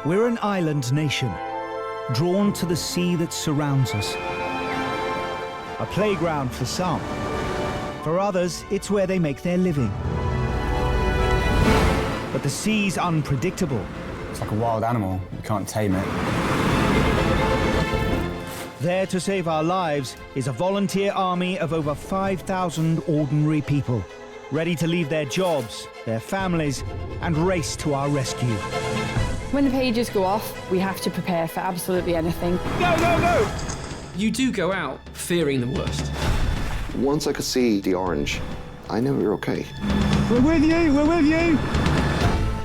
We're an island nation, drawn to the sea that surrounds us. A playground for some. For others, it's where they make their living. But the sea's unpredictable. It's like a wild animal. You can't tame it. There to save our lives is a volunteer army of over 5,000 ordinary people, ready to leave their jobs, their families, and race to our rescue. When the pages go off, we have to prepare for absolutely anything. Go, go, go! You do go out fearing the worst. Once I could see the orange, I knew we were okay. We're with you, we're with you!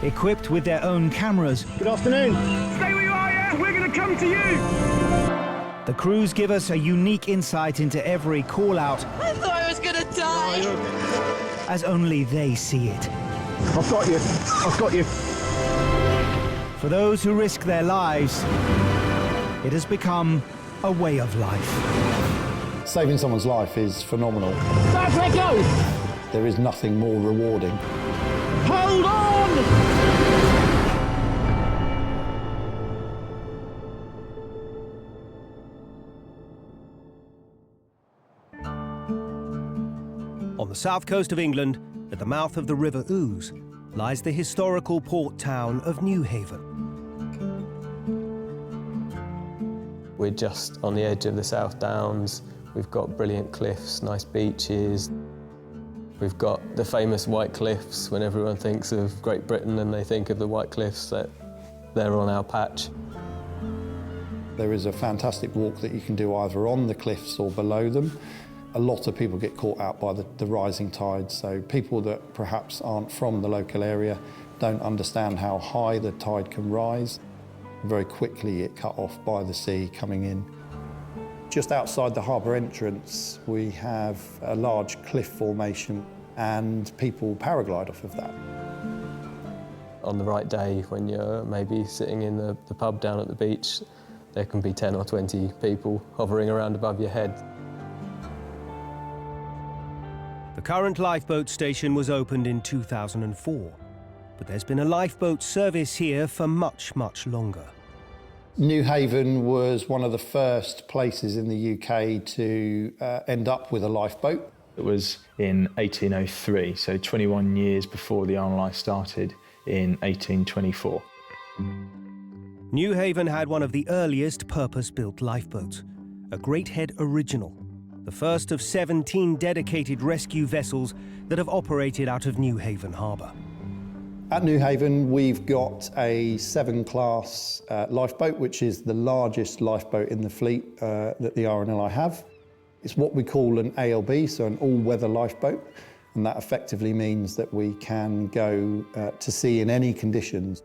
Equipped with their own cameras. Good afternoon. Stay where you are, yeah? We're going to come to you! The crews give us a unique insight into every call-out. I thought I was going to die! As only they see it. I've got you, I've got you. For those who risk their lives, it has become a way of life. Saving someone's life is phenomenal. Let's let go! There is nothing more rewarding. Hold on! On the south coast of England, at the mouth of the River Ouse, lies the historical port town of Newhaven. We're just on the edge of the South Downs. We've got brilliant cliffs, nice beaches. We've got the famous White Cliffs. When everyone thinks of Great Britain and they think of the White Cliffs, that they're on our patch. There is a fantastic walk that you can do either on the cliffs or below them. A lot of people get caught out by the rising tides, so people that perhaps aren't from the local area don't understand how high the tide can rise. Very quickly it cut off by the sea coming in. Just outside the harbour entrance we have a large cliff formation and people paraglide off of that. On the right day, when you're maybe sitting in the pub down at the beach, there can be 10 or 20 people hovering around above your head. The current lifeboat station was opened in 2004, but there's been a lifeboat service here for much, much longer. Newhaven was one of the first places in the UK to end up with a lifeboat. It was in 1803, so 21 years before the RNLI started in 1824. Newhaven had one of the earliest purpose-built lifeboats, a Great Head Original, the first of 17 dedicated rescue vessels that have operated out of Newhaven Harbour. At Newhaven, we've got a 7-class lifeboat, which is the largest lifeboat in the fleet that the RNLI have. It's what we call an ALB, so an all-weather lifeboat, and that effectively means that we can go to sea in any conditions.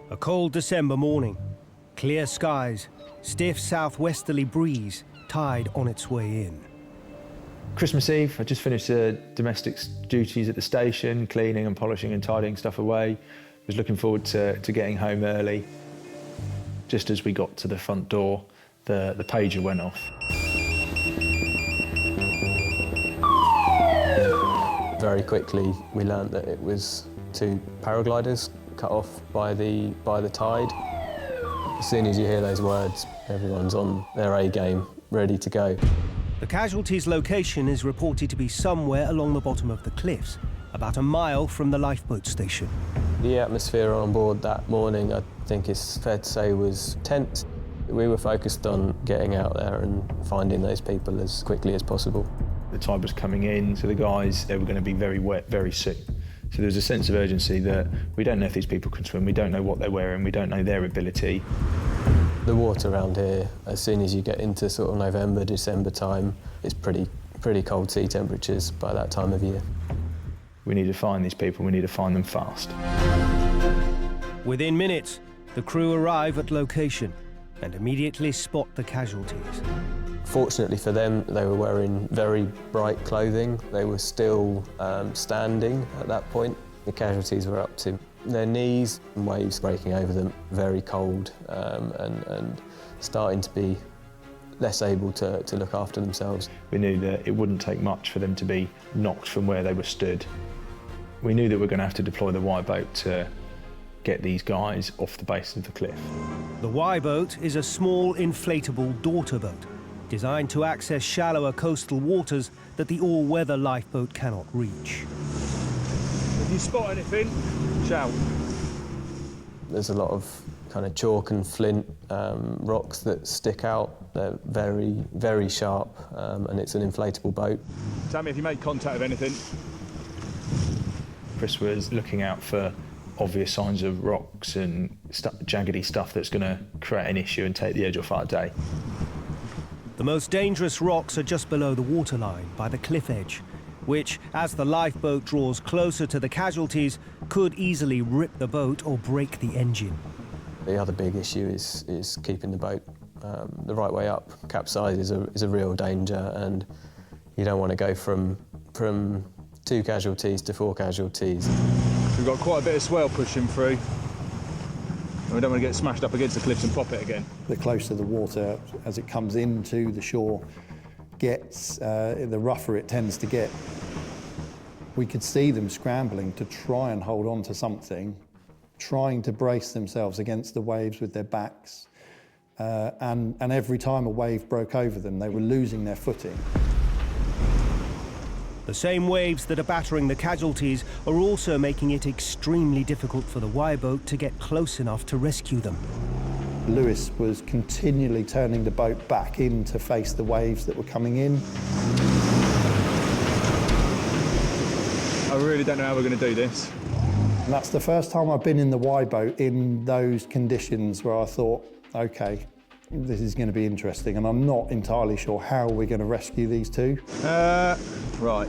A cold December morning, clear skies, stiff southwesterly breeze, tide on its way in. Christmas Eve, I just finished domestic duties at the station, cleaning and polishing and tidying stuff away. Was looking forward to getting home early. Just as we got to the front door, the pager went off. Very quickly, we learnt that it was 2 paragliders cut off by the tide. As soon as you hear those words, everyone's on their A game, ready to go. The casualties' location is reported to be somewhere along the bottom of the cliffs, about a mile from the lifeboat station. The atmosphere on board that morning, I think it's fair to say, was tense. We were focused on getting out there and finding those people as quickly as possible. The tide was coming in, so the guys, they were going to be very wet very soon. So there was a sense of urgency that we don't know if these people can swim, we don't know what they're wearing, we don't know their ability. The water around here, as soon as you get into sort of November, December time, it's pretty cold sea temperatures by that time of year. We need to find these people, we need to find them fast. Within minutes, the crew arrive at location and immediately spot the casualties. Fortunately for them, they were wearing very bright clothing. They were still standing at that point. The casualties were up to their knees, and waves breaking over them, very cold and starting to be less able to look after themselves. We knew that it wouldn't take much for them to be knocked from where they were stood. We knew that we were going to have to deploy the Y-boat to get these guys off the base of the cliff. The Y-boat is a small inflatable daughter boat designed to access shallower coastal waters that the all-weather lifeboat cannot reach. If you spot anything, shout. There's a lot of kind of chalk and flint rocks that stick out. They're very, very sharp, and it's an inflatable boat. Tell me if you make contact with anything. Chris was looking out for obvious signs of rocks and jaggedy stuff that's going to create an issue and take the edge off our day. The most dangerous rocks are just below the waterline by the cliff edge, which, as the lifeboat draws closer to the casualties, could easily rip the boat or break the engine. The other big issue is keeping the boat the right way up. Capsize is a real danger, and you don't want to go from 2 casualties to 4 casualties. We've got quite a bit of swell pushing through. We don't want to get smashed up against the cliffs and pop it again. The closer the water, as it comes into the shore, gets, the rougher it tends to get. We could see them scrambling to try and hold on to something, trying to brace themselves against the waves with their backs. And every time a wave broke over them, they were losing their footing. The same waves that are battering the casualties are also making it extremely difficult for the Y-boat to get close enough to rescue them. Lewis was continually turning the boat back in to face the waves that were coming in. I really don't know how we're going to do this. And that's the first time I've been in the Y-boat in those conditions where I thought, OK, this is going to be interesting, and I'm not entirely sure how we're going to rescue these two. Right.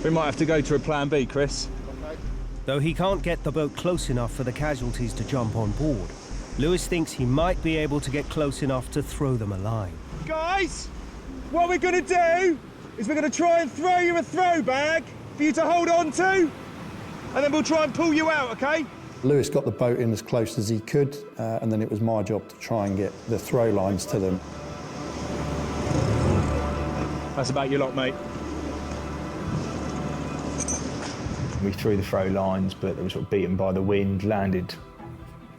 We might have to go to a plan B, Chris. Okay. Though he can't get the boat close enough for the casualties to jump on board, Lewis thinks he might be able to get close enough to throw them a line. Guys, what we're going to do is we're going to try and throw you a throw bag for you to hold on to, and then we'll try and pull you out, OK? Lewis got the boat in as close as he could, and then it was my job to try and get the throw lines to them. That's about your lot, mate. We threw the throw lines, but they were sort of beaten by the wind, landed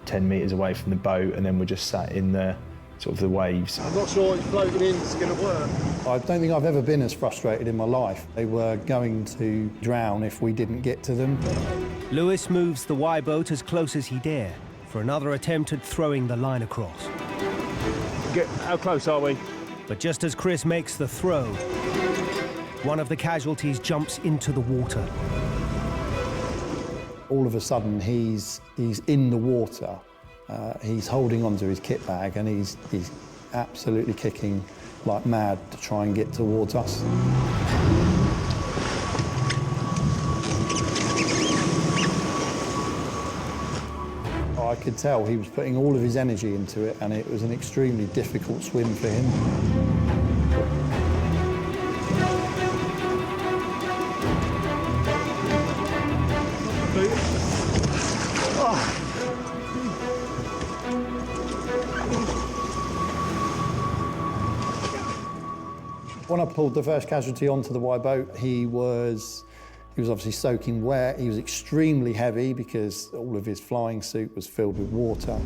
10 metres away from the boat, and then we're just sat in the sort of the waves. I'm not sure it's floating in is going to work. I don't think I've ever been as frustrated in my life. They were going to drown if we didn't get to them. Lewis moves the Y-boat as close as he dare for another attempt at throwing the line across. How close are we? But just as Chris makes the throw, one of the casualties jumps into the water. All of a sudden, he's in the water. He's holding onto his kit bag, and he's absolutely kicking like mad to try and get towards us. I could tell he was putting all of his energy into it, and it was an extremely difficult swim for him. When I pulled the first casualty onto the Y-boat, he was obviously soaking wet. He was extremely heavy because all of his flying suit was filled with water.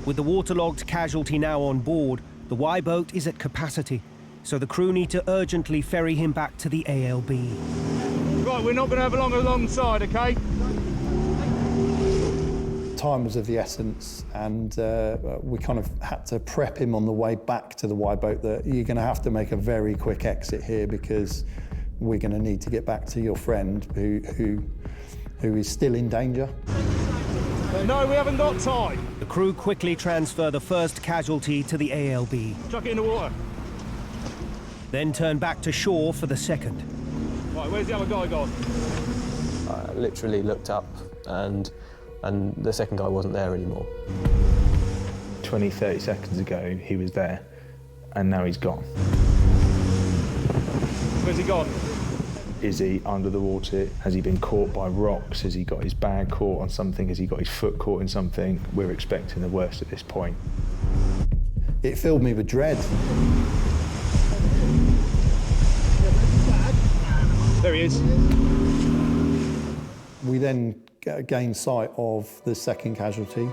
With the waterlogged casualty now on board, the Y-boat is at capacity, so the crew need to urgently ferry him back to the ALB. Right, we're not going to have long alongside, OK? Time was of the essence, and we kind of had to prep him on the way back to the Y-boat that you're going to have to make a very quick exit here because we're going to need to get back to your friend who is still in danger. No, we haven't got time. The crew quickly transfer the first casualty to the ALB. Chuck it in the water. Then turn back to shore for the second. Right, where's the other guy gone? I literally looked up and the second guy wasn't there anymore. 20, 30 seconds ago, he was there, and now he's gone. Where's he gone? Is he under the water? Has he been caught by rocks? Has he got his bag caught on something? Has he got his foot caught in something? We're expecting the worst at this point. It filled me with dread. There he is. We then gained sight of the second casualty.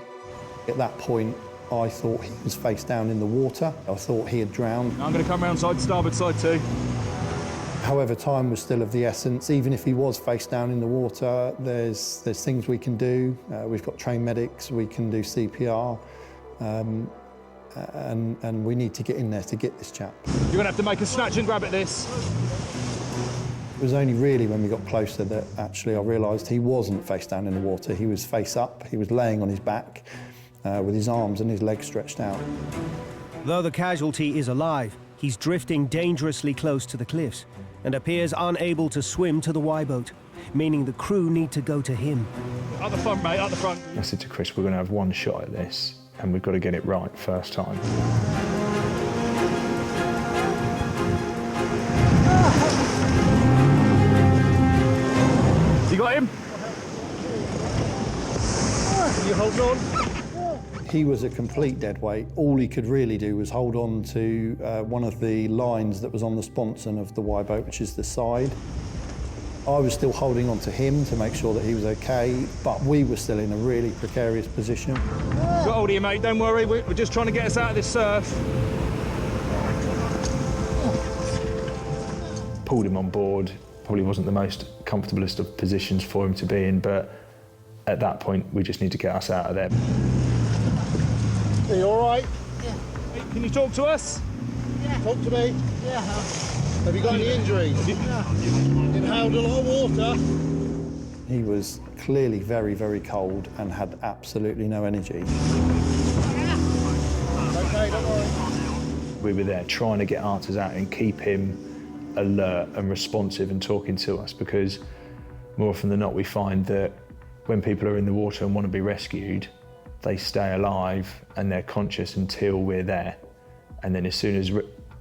At that point, I thought he was face down in the water. I thought he had drowned. I'm going to come round side, starboard side too. However, time was still of the essence. Even if he was face down in the water, there's things we can do. We've got trained medics, we can do CPR, and we need to get in there to get this chap. You're going to have to make a snatch and grab at this. It was only really when we got closer that actually I realised he wasn't face down in the water. He was face up, he was laying on his back with his arms and his legs stretched out. Though the casualty is alive, he's drifting dangerously close to the cliffs and appears unable to swim to the Y-boat, meaning the crew need to go to him. Up the front, mate, up the front. I said to Chris, we're going to have one shot at this and we've got to get it right first time. You got him? You holding on? He was a complete dead weight. All he could really do was hold on to one of the lines that was on the sponson of the Y-boat, which is the side. I was still holding on to him to make sure that he was okay, but we were still in a really precarious position. Got hold of you, mate, don't worry. We're just trying to get us out of this surf. Pulled him on board. Probably wasn't the most comfortablest of positions for him to be in, but at that point, we just need to get us out of there. Are you all right? Yeah. Hey, can you talk to us? Yeah. Talk to me. Yeah. Have you got any injuries? Yeah. Inhaled a lot of water? He was clearly very, very cold and had absolutely no energy. Okay, don't worry. We were there trying to get answers out and keep him alert and responsive and talking to us, because more often than not we find that when people are in the water and want to be rescued, they stay alive and they're conscious until we're there. And then as soon as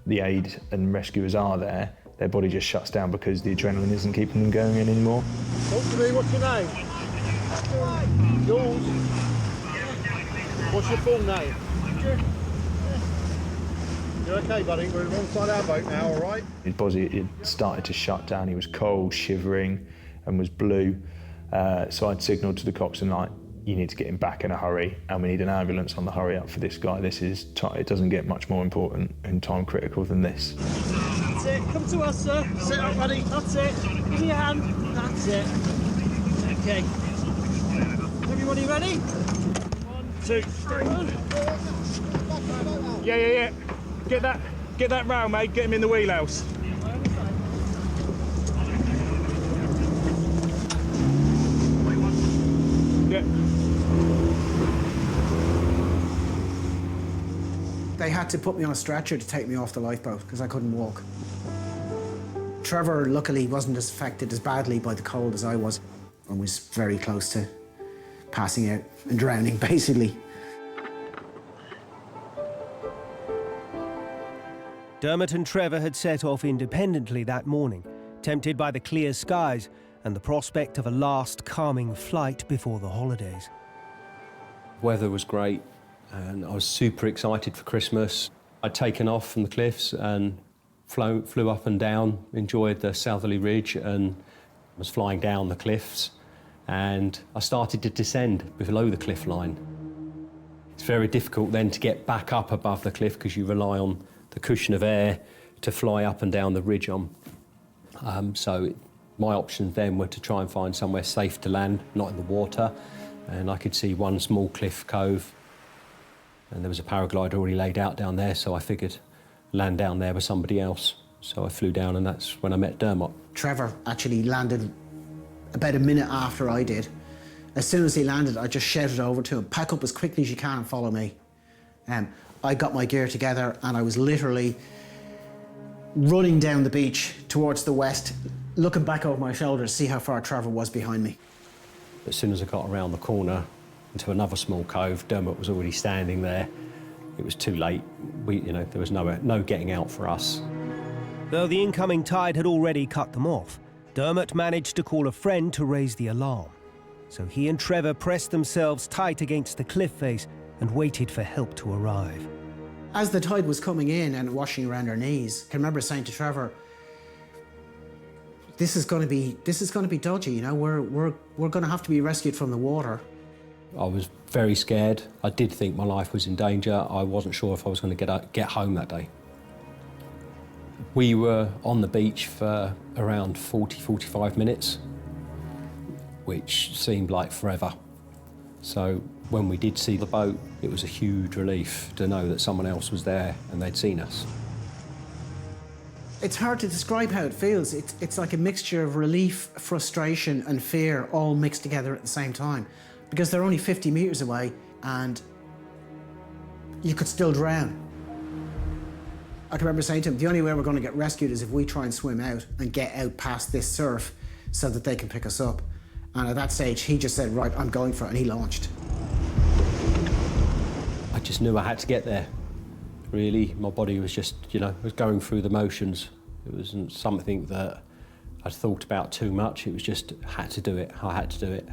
the aid and rescuers are there, their body just shuts down because the adrenaline isn't keeping them going anymore. Talk to me, what's your name? Yours? What's your full name? You're okay, buddy? We're alongside our boat now, all right? His body had started to shut down. He was cold, shivering, and was blue. So I'd signalled to the coxswain, like, you need to get him back in a hurry, and we need an ambulance on the hurry up for this guy. It doesn't get much more important and time critical than this. That's it. Come to us, sir. Sit up, buddy. That's it. Give me your hand. That's it. Okay. Everybody ready? 1, 2, 3. Yeah. Get that round, mate. Get him in the wheelhouse. Yeah. They had to put me on a stretcher to take me off the lifeboat because I couldn't walk. Trevor, luckily, wasn't as affected as badly by the cold as I was, and was very close to passing out and drowning, basically. Dermot and Trevor had set off independently that morning, tempted by the clear skies and the prospect of a last calming flight before the holidays. Weather was great and I was super excited for Christmas. I'd taken off from the cliffs and flew up and down, enjoyed the southerly ridge and was flying down the cliffs, and I started to descend below the cliff line. It's very difficult then to get back up above the cliff because you rely on the cushion of air to fly up and down the ridge on. So my options then were to try and find somewhere safe to land, not in the water, and I could see one small cliff cove, and there was a paraglider already laid out down there, so I figured land down there with somebody else. So I flew down, and that's when I met Dermot. Trevor actually landed about a minute after I did. As soon as he landed, I just shouted over to him, pack up as quickly as you can and follow me. I got my gear together and I was literally running down the beach towards the west, looking back over my shoulder to see how far Trevor was behind me. As soon as I got around the corner into another small cove, Dermot was already standing there. It was too late. There was no getting out for us. Though the incoming tide had already cut them off, Dermot managed to call a friend to raise the alarm. So he and Trevor pressed themselves tight against the cliff face and waited for help to arrive. As the tide was coming in and washing around our knees, I can remember saying to Trevor, this is going to be dodgy. You know, we're going to have to be rescued from the water. I was very scared. I did think my life was in danger. I wasn't sure if I was going to get home that day. We were on the beach for around 40-45 minutes, which seemed like forever. So when we did see the boat, it was a huge relief to know that someone else was there and they'd seen us. It's hard to describe how it feels. It's like a mixture of relief, frustration and fear all mixed together at the same time. Because they're only 50 metres away and you could still drown. I can remember saying to him, the only way we're going to get rescued is if we try and swim out and get out past this surf so that they can pick us up. And at that stage, he just said, right, I'm going for it, and he launched. I just knew I had to get there. Really, my body was just, was going through the motions. It wasn't something that I'd thought about too much. It was just, had to do it. I had to do it.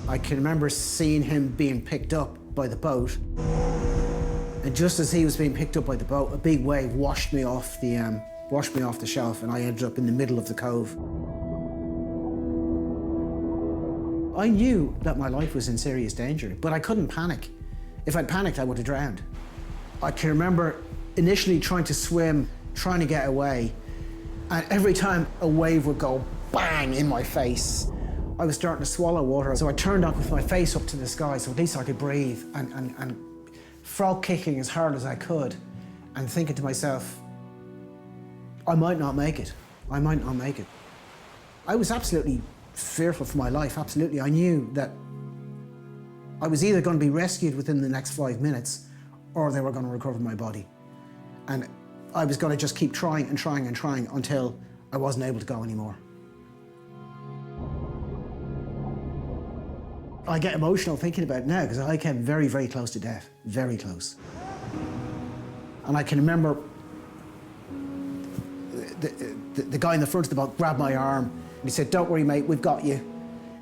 I can remember seeing him being picked up by the boat. And just as he was being picked up by the boat, a big wave washed me off the shelf, and I ended up in the middle of the cove. I knew that my life was in serious danger, but I couldn't panic. If I'd panicked, I would have drowned. I can remember initially trying to swim, trying to get away, and every time a wave would go bang in my face, I was starting to swallow water. So I turned up with my face up to the sky so at least I could breathe, and frog kicking as hard as I could and thinking to myself, I might not make it. I might not make it. I was absolutely fearful for my life, absolutely. I knew that I was either going to be rescued within the next 5 minutes or they were going to recover my body. And I was going to just keep trying and trying and trying until I wasn't able to go anymore. I get emotional thinking about it now because I came very, very close to death, very close. And I can remember the guy in the front of the boat grabbed my arm and he said, "Don't worry, mate, we've got you."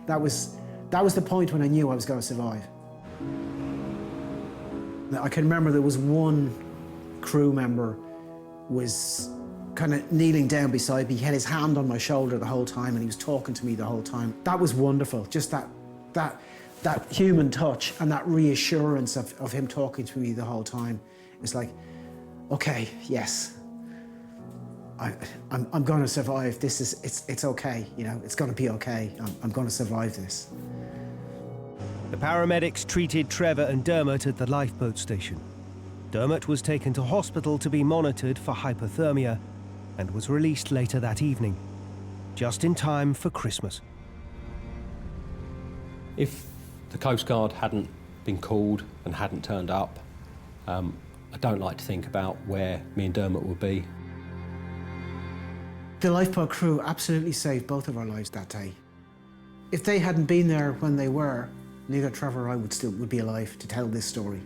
That was the point when I knew I was going to survive. Now, I can remember there was one crew member was kind of kneeling down beside me. He had his hand on my shoulder the whole time and he was talking to me the whole time. That was wonderful, just that human touch and that reassurance of him talking to me the whole time. It's like, okay, yes, I'm going to survive. It's okay, it's going to be okay. I'm going to survive this. The paramedics treated Trevor and Dermot at the lifeboat station. Dermot was taken to hospital to be monitored for hypothermia and was released later that evening, just in time for Christmas. If the Coast Guard hadn't been called and hadn't turned up, I don't like to think about where me and Dermot would be. The lifeboat crew absolutely saved both of our lives that day. If they hadn't been there when they were, neither Trevor or I would be alive to tell this story.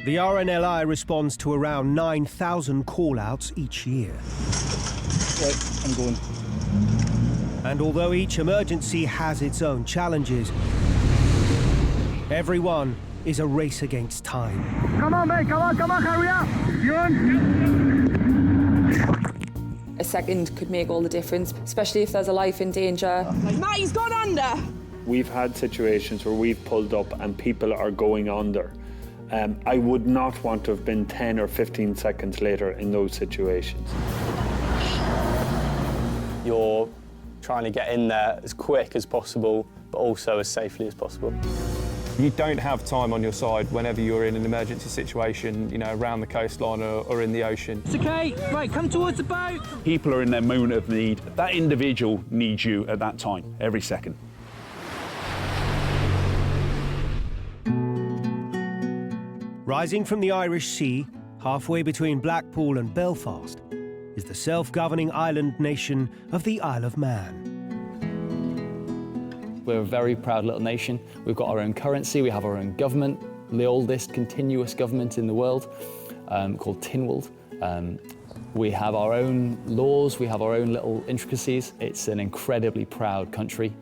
The RNLI responds to around 9,000 call-outs each year. Right, I'm going. And although each emergency has its own challenges, every one is a race against time. Come on, mate, come on, hurry up! You on? A second could make all the difference, especially if there's a life in danger. Matt, he's gone under! We've had situations where we've pulled up and people are going under. I would not want to have been 10 or 15 seconds later in those situations. You're trying to get in there as quick as possible, but also as safely as possible. You don't have time on your side whenever you're in an emergency situation, around the coastline or in the ocean. It's okay. Right, come towards the boat. People are in their moment of need. That individual needs you at that time, every second. Rising from the Irish Sea, halfway between Blackpool and Belfast, is the self-governing island nation of the Isle of Man. We're a very proud little nation. We've got our own currency, we have our own government, the oldest continuous government in the world, called Tynwald. We have our own laws, we have our own little intricacies. It's an incredibly proud country.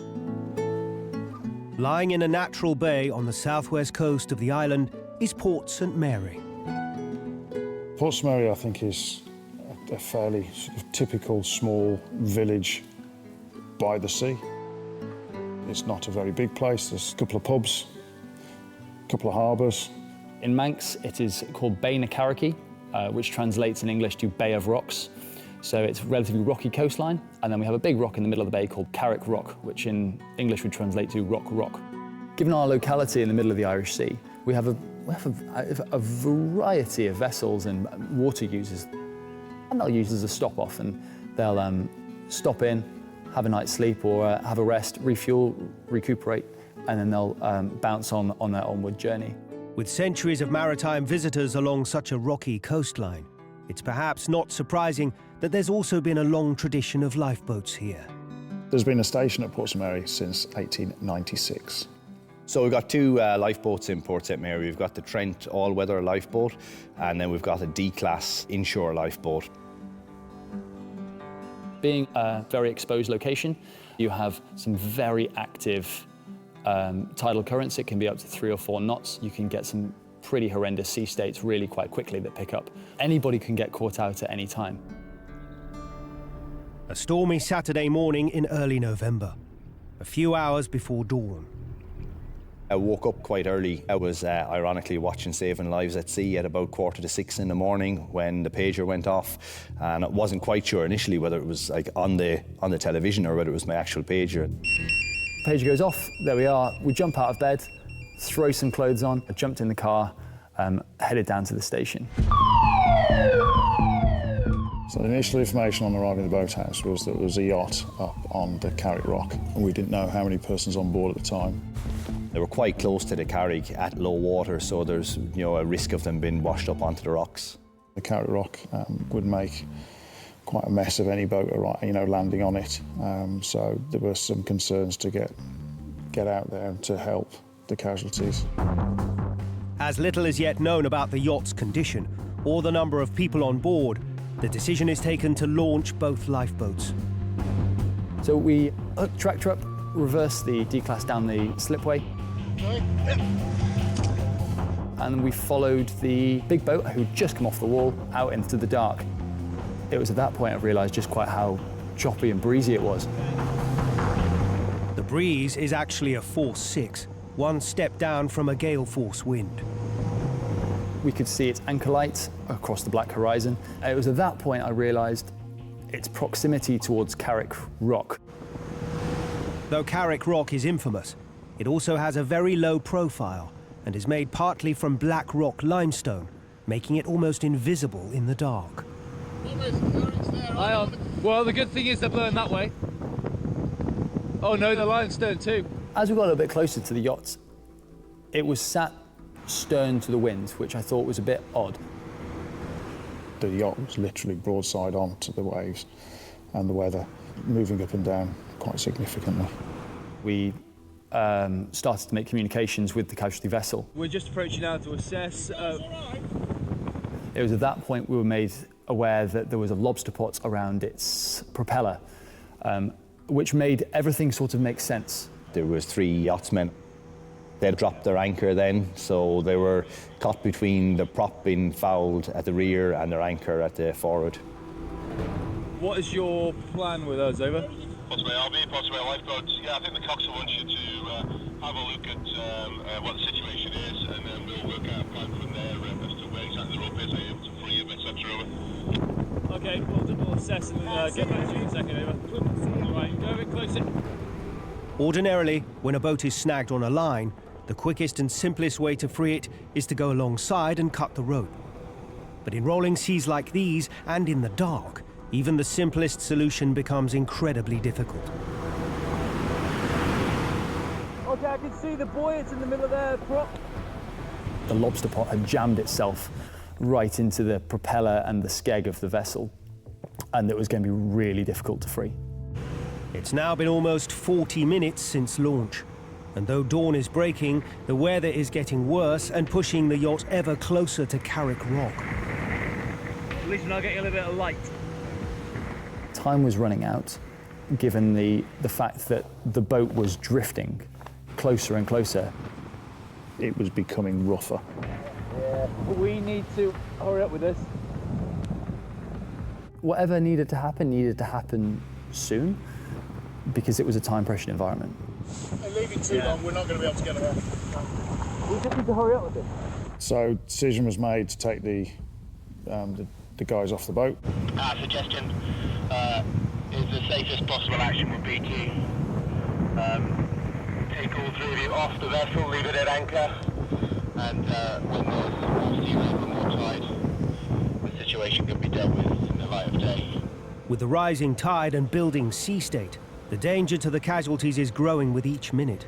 Lying in a natural bay on the southwest coast of the island is Port St Mary. Port St Mary, I think, is a fairly sort of typical small village by the sea. It's not a very big place. There's a couple of pubs, a couple of harbours. In Manx, it is called Bain Carrick, which translates in English to Bay of Rocks. So it's a relatively rocky coastline, and then we have a big rock in the middle of the bay called Carrick Rock, which in English would translate to Rock Rock. Given our locality in the middle of the Irish Sea, we have a variety of vessels and water users, and they'll use as a stop-off, and they'll stop in, have a night's sleep or have a rest, refuel, recuperate, and then they'll bounce on their onward journey. With centuries of maritime visitors along such a rocky coastline, it's perhaps not surprising that there's also been a long tradition of lifeboats here. There's been a station at Port St Mary since 1896. So we've got two lifeboats in Port St Mary. We've got the Trent all-weather lifeboat, and then we've got a D-class inshore lifeboat. Being a very exposed location, you have some very active tidal currents. It can be up to 3 or 4 knots. You can get some pretty horrendous sea states really quite quickly that pick up. Anybody can get caught out at any time. A stormy Saturday morning in early November, a few hours before dawn. I woke up quite early. I was ironically watching Saving Lives at Sea at about 5:45 in the morning when the pager went off, and I wasn't quite sure initially whether it was like on the television or whether it was my actual pager. Pager goes off, there we are. We jump out of bed, throw some clothes on, I jumped in the car, headed down to the station. So the initial information on arriving at the boathouse was that there was a yacht up on the Carrick Rock, and we didn't know how many persons on board at the time. They were quite close to the Carrick at low water, so there's a risk of them being washed up onto the rocks. The Carrick Rock would make quite a mess of any boat, landing on it. So there were some concerns to get out there to help the casualties. As little is yet known about the yacht's condition or the number of people on board, the decision is taken to launch both lifeboats. So we hook tractor up, reverse the D-class down the slipway. And we followed the big boat who'd just come off the wall out into the dark. It was at that point I realised just quite how choppy and breezy it was. The breeze is actually a force 6, one step down from a gale force wind. We could see its anchor lights across the black horizon. It was at that point I realised its proximity towards Carrick Rock. Though Carrick Rock is infamous, it also has a very low profile and is made partly from black rock limestone, making it almost invisible in the dark. Well, the good thing is they're blowing that way. Oh no, the limestone too. As we got a little bit closer to the yacht, it was sat stern to the wind, which I thought was a bit odd. The yacht was literally broadside on to the waves and the weather, moving up and down quite significantly. We started to make communications with the casualty vessel. We're just approaching now to assess. It was at that point we were made aware that there was a lobster pot around its propeller, which made everything sort of make sense. There was 3 yachtsmen. They'd dropped their anchor then, so they were caught between the prop being fouled at the rear and their anchor at the forward. What is your plan with us, over? Possibly RV, possibly lifeboats. Yeah, I think the coxswain wants you to have a look at what the situation is, and then we'll work out a plan from there as to where exactly the rope is, able to free him, etc. Over. Okay, we'll assess and get back to you in a second, over. Right, go a bit closer. Ordinarily, when a boat is snagged on a line, the quickest and simplest way to free it is to go alongside and cut the rope. But in rolling seas like these, and in the dark, even the simplest solution becomes incredibly difficult. Okay, I can see the buoy, it's in the middle of their prop. The lobster pot had jammed itself right into the propeller and the skeg of the vessel, and it was going to be really difficult to free. It's now been almost 40 minutes since launch, and though dawn is breaking, the weather is getting worse and pushing the yacht ever closer to Carrick Rock. At least I'll get you a little bit of light. Time was running out, given the fact that the boat was drifting closer and closer. It was becoming rougher. Yeah, we need to hurry up with this. Whatever needed to happen soon, because it was a time-pressured environment. Hey, leave it too long, we're not going to be able to get around. We just need to hurry up with this. So decision was made to take the guys off the boat. Our suggestion is the safest possible action would be to take all three of you off the vessel, leave it at anchor, and when there's more sea level, more tide, the situation can be dealt with in the light of day. With the rising tide and building sea state, the danger to the casualties is growing with each minute.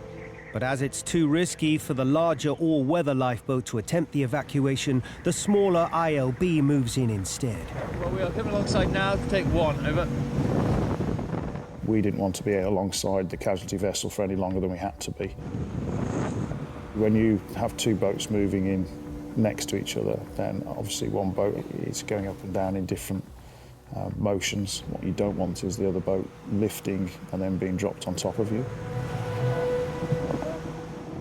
But as it's too risky for the larger all-weather lifeboat to attempt the evacuation, the smaller ILB moves in instead. Well, we are coming alongside now to take one, over. We didn't want to be alongside the casualty vessel for any longer than we had to be. When you have two boats moving in next to each other, then obviously one boat is going up and down in different motions. What you don't want is the other boat lifting and then being dropped on top of you.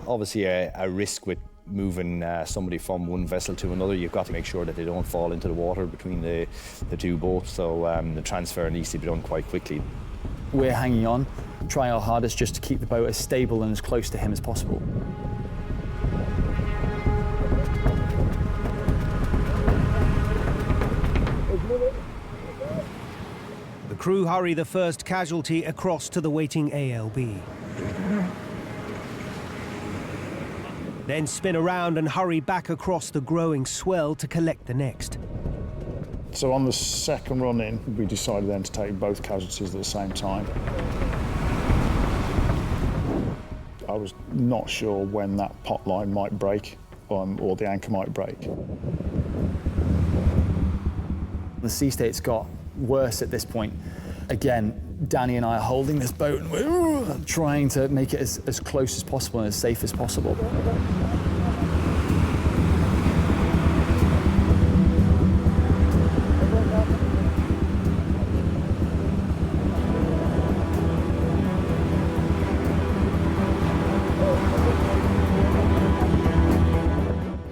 Obviously a risk with moving somebody from one vessel to another. You've got to make sure that they don't fall into the water between the two boats, so the transfer needs to be done quite quickly. We're hanging on, trying our hardest just to keep the boat as stable and as close to him as possible. The crew hurry the first casualty across to the waiting ALB. Then spin around and hurry back across the growing swell to collect the next. So on the second run in, we decided then to take both casualties at the same time. I was not sure when that pot line might break or the anchor might break. The sea state's got worse at this point. Again, Danny and I are holding this boat and we're trying to make it as close as possible and as safe as possible.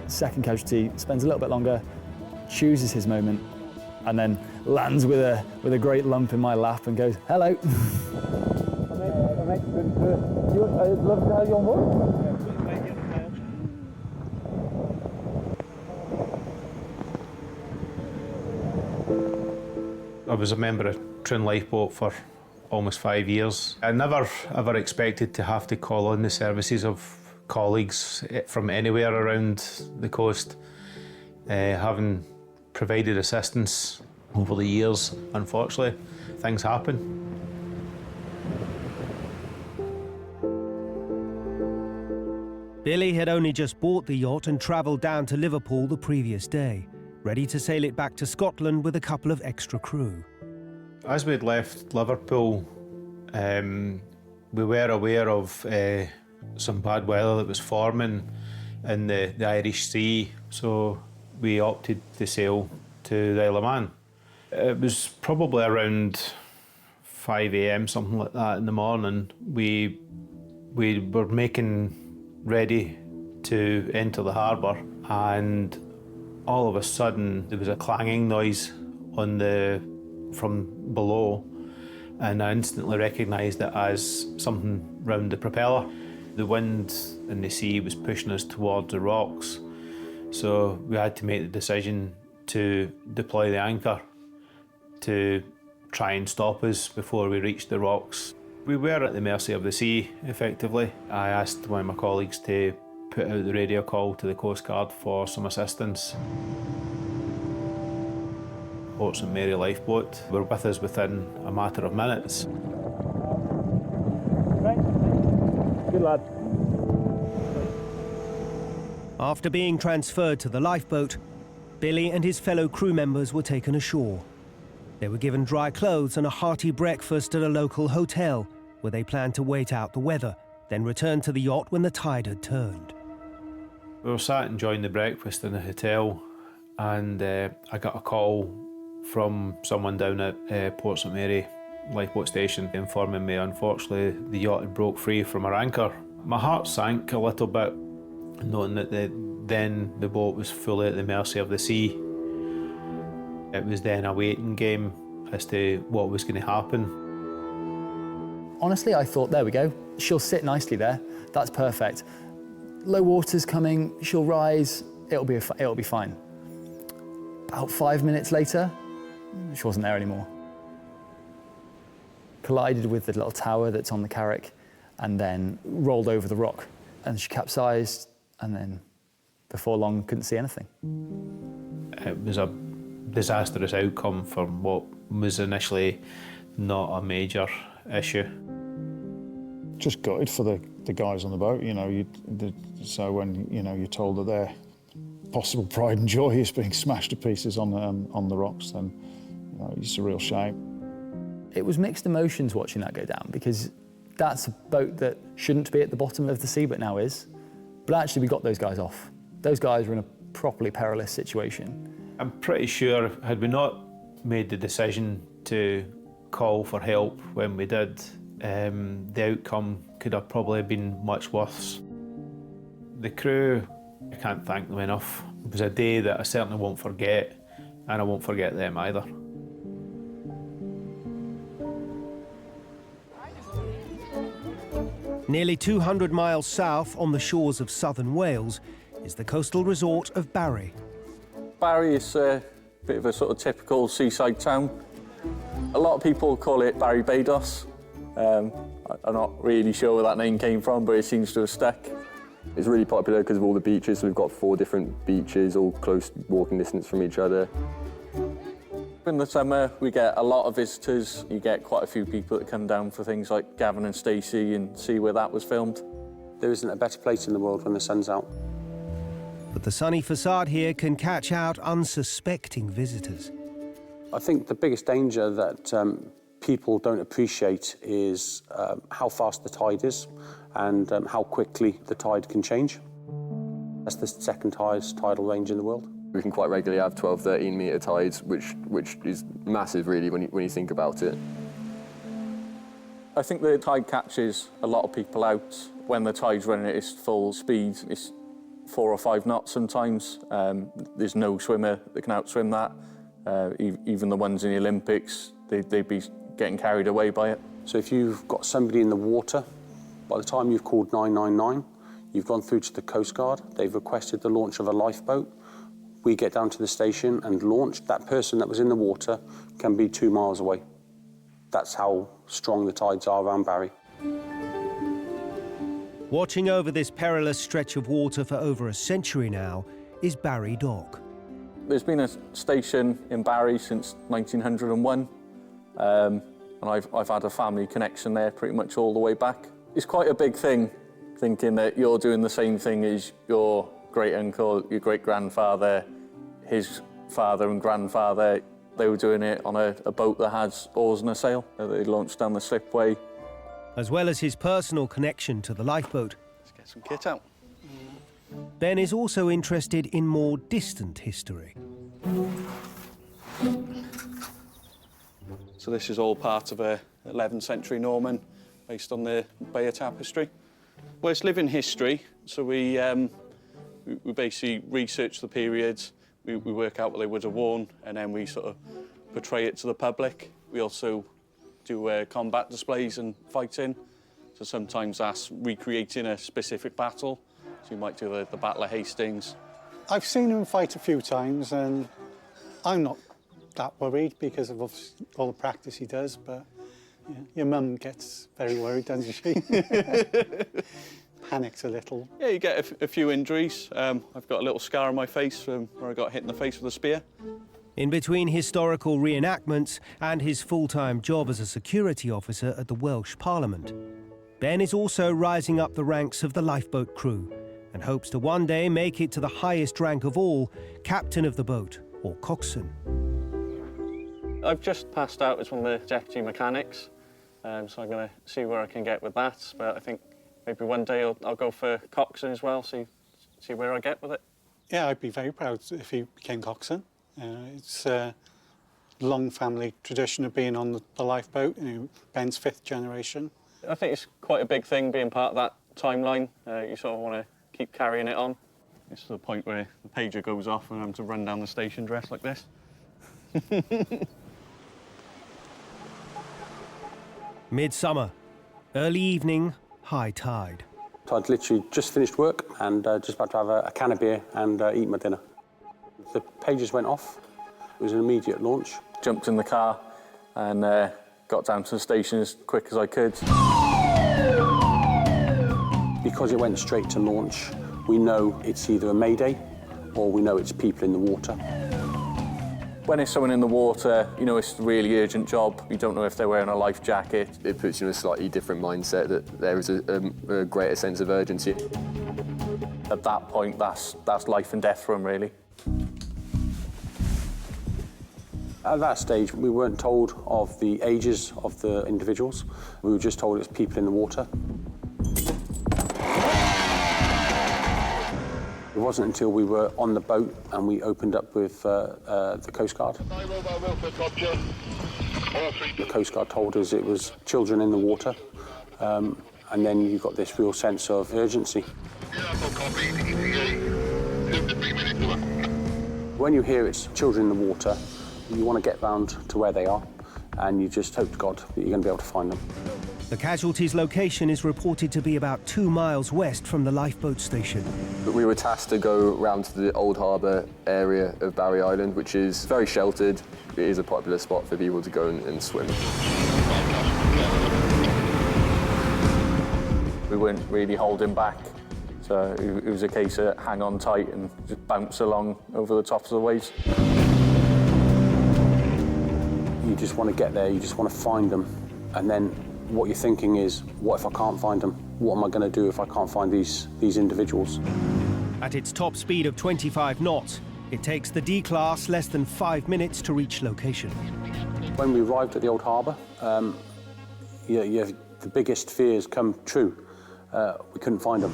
Second casualty spends a little bit longer, chooses his moment, and then lands with a great lump in my lap and goes, "Hello." I'd love to have you on board. I was a member of Trin Lifeboat for almost 5 years. I never ever expected to have to call on the services of colleagues from anywhere around the coast. Having provided assistance over the years, unfortunately, things happen. Billy had only just bought the yacht and travelled down to Liverpool the previous day, ready to sail it back to Scotland with a couple of extra crew. As we'd left Liverpool, we were aware of some bad weather that was forming in the Irish Sea, so we opted to sail to the Isle of Man. It was probably around 5 a.m, something like that in the morning. We were making ready to enter the harbour, and all of a sudden there was a clanging noise from below, and I instantly recognised it as something round the propeller. The wind and the sea was pushing us towards the rocks, so we had to make the decision to deploy the anchor to try and stop us before we reached the rocks. We were at the mercy of the sea, effectively. I asked one of my colleagues to put out the radio call to the Coast Guard for some assistance. Port St Mary Lifeboat were with us within a matter of minutes. Good lad. After being transferred to the lifeboat, Billy and his fellow crew members were taken ashore. They were given dry clothes and a hearty breakfast at a local hotel, where they planned to wait out the weather, then return to the yacht when the tide had turned. We were sat enjoying the breakfast in the hotel, and I got a call from someone down at Port St Mary Lifeboat Station informing me, unfortunately, the yacht had broke free from our anchor My heart sank a little bit, knowing that then the boat was fully at the mercy of the sea. It was then a waiting game as to what was going to happen. Honestly, I thought, there we go. She'll sit nicely there. That's perfect. Low water's coming, she'll rise, it'll be fine. About 5 minutes later, she wasn't there anymore. Collided with the little tower that's on the Carrick and then rolled over the rock. And she capsized, and then before long couldn't see anything. It was a disastrous outcome for what was initially not a major issue. Just gutted for the guys on the boat, you know. So when you're told that their possible pride and joy is being smashed to pieces on the rocks, then it's a real shame. It was mixed emotions watching that go down, because that's a boat that shouldn't be at the bottom of the sea but now is. But actually we got those guys off. Those guys were in a properly perilous situation. I'm pretty sure had we not made the decision to call for help when we did, the outcome could have probably been much worse. The crew, I can't thank them enough. It was a day that I certainly won't forget, and I won't forget them either. Nearly 200 miles south on the shores of southern Wales is the coastal resort of Barry. Barry is a bit of a sort of typical seaside town. A lot of people call it Barbados. I'm not really sure where that name came from, but it seems to have stuck. It's really popular because of all the beaches. So we've got 4 different beaches, all close walking distance from each other. In the summer, we get a lot of visitors. You get quite a few people that come down for things like Gavin and Stacey and see where that was filmed. There isn't a better place in the world when the sun's out. But the sunny facade here can catch out unsuspecting visitors. I think the biggest danger that people don't appreciate is how fast the tide is and how quickly the tide can change. That's the second highest tidal range in the world. We can quite regularly have 12, 13 metre tides, which is massive really when you think about it. I think the tide catches a lot of people out when the tide's running at its full speed. It's 4 or 5 knots sometimes. There's no swimmer that can outswim that. Even the ones in the Olympics, they'd be getting carried away by it. So if you've got somebody in the water, by the time you've called 999, you've gone through to the Coast Guard, they've requested the launch of a lifeboat. We get down to the station and launch. That person that was in the water can be 2 miles away. That's how strong the tides are around Barry. Watching over this perilous stretch of water for over a century now is Barry Dock. There's been a station in Barry since 1901, and I've had a family connection there pretty much all the way back. It's quite a big thing, thinking that you're doing the same thing as your great-uncle, your great-grandfather, his father and grandfather. They were doing it on a boat that has oars and a sail. They launched down the slipway. As well as his personal connection to the lifeboat, Let's get some kit out. Ben is also interested in more distant history. So this is all part of a 11th century Norman, based on the Bayer tapestry. Well, it's living history, so we basically research the periods, we work out what they would have worn, and then we sort of portray it to the public. We also do combat displays and fighting, so sometimes that's recreating a specific battle. So you might do the Battle of Hastings. I've seen him fight a few times, and I'm not that worried because of all the practice he does, but yeah, your mum gets very worried, doesn't she? Panics a little. Yeah, you get a few injuries. I've got a little scar on my face from where I got hit in the face with a spear. In between historical reenactments and his full-time job as a security officer at the Welsh Parliament, Ben is also rising up the ranks of the lifeboat crew and hopes to one day make it to the highest rank of all, captain of the boat, or coxswain. I've just passed out as one of the deputy mechanics, so I'm going to see where I can get with that. But I think maybe one day I'll go for coxswain as well, see where I get with it. Yeah, I'd be very proud if he became coxswain. It's a long family tradition of being on the lifeboat, Ben's 5th generation. I think it's quite a big thing being part of that timeline. You sort of want to keep carrying it on. It's to the point where the pager goes off and I'm to run down the station dressed like this. Midsummer, early evening, high tide. So I'd literally just finished work and just about to have a can of beer and eat my dinner. The pages went off. It was an immediate launch. Jumped in the car and got down to the station as quick as I could. Because it went straight to launch, we know it's either a mayday or we know it's people in the water. When it's someone in the water, you know it's a really urgent job. You don't know if they're wearing a life jacket. It puts you in a slightly different mindset that there is a greater sense of urgency. At that point, that's life and death for them, really. At that stage, we weren't told of the ages of the individuals. We were just told it's people in the water. It wasn't until we were on the boat and we opened up with the Coast Guard. The Coast Guard told us it was children in the water, and then you got this real sense of urgency. When you hear it's children in the water, you want to get round to where they are, and you just hope to God that you're going to be able to find them. The casualties' location is reported to be about 2 miles west from the lifeboat station. But we were tasked to go round to the Old Harbour area of Barry Island, which is very sheltered. It is a popular spot for people to go and swim. We weren't really holding back, so it was a case of hang on tight and just bounce along over the tops of the waves. You just want to get there, you just want to find them, and then what you're thinking is, what if I can't find them? What am I going to do if I can't find these individuals? At its top speed of 25 knots, it takes the D-class less than 5 minutes to reach location. When we arrived at the Old Harbour, the biggest fears come true. We couldn't find them.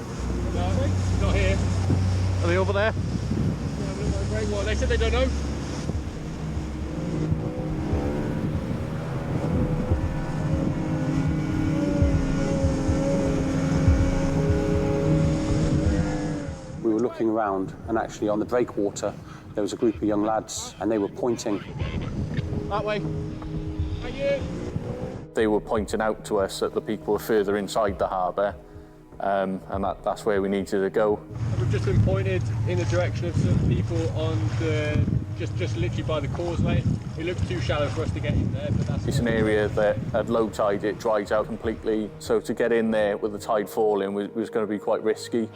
No, not here. Are they over there? What? They said they don't know. We were looking around, and actually on the breakwater, there was a group of young lads, and they were pointing. That way. Thank you. They were pointing out to us that the people were further inside the harbour, and that's where we needed to go. We've just been pointed in the direction of some people on the, just literally by the causeway. It looks too shallow for us to get in there, but that's... It's an area that at low tide it dries out completely, so to get in there with the tide falling was going to be quite risky.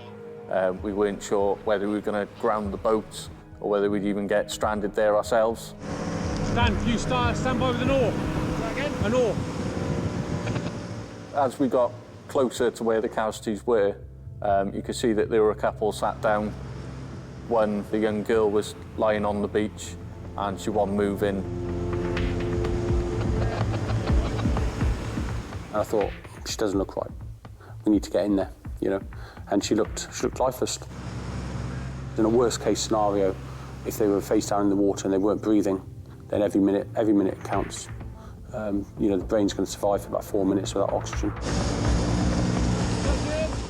We weren't sure whether we were going to ground the boat or whether we'd even get stranded there ourselves. Stan, you stand by with an oar. Again? An oar. As we got closer to where the casualties were, you could see that there were a couple sat down. One, the young girl, was lying on the beach and she wasn't moving. And I thought, she doesn't look right. We need to get in there, you know. And she looked lifeless. In a worst case scenario, if they were face down in the water and they weren't breathing, then every minute counts. You know, the brain's going to survive for about 4 minutes without oxygen.